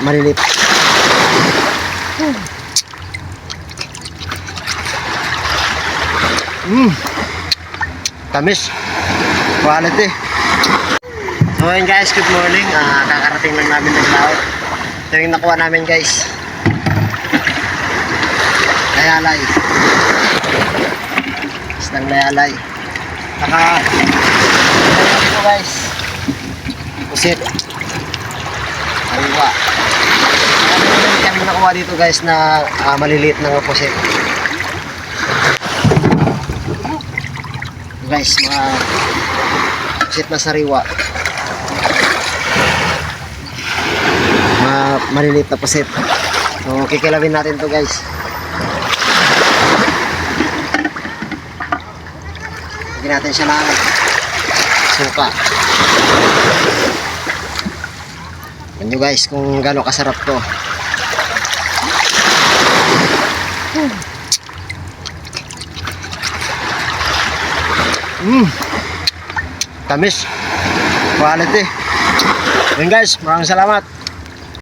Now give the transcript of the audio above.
maliliit. Tamis. Quality. So ayun guys, good morning. Kakarating lang namin ng laot. Ito yung nakuha namin guys. Layalay. Isang layalay. Ito guys. Pusit. Ariwa. Kami nakuha dito guys na maliliit na pusit. Guys, mga pusit na sariwa. Mga maliliit na pusit. So kikilawin natin to guys. Lagyan natin siya ng suka. Tignan nyo guys kung gaano kasarap to. Tamis. Quality. Yun guys, maraming salamat.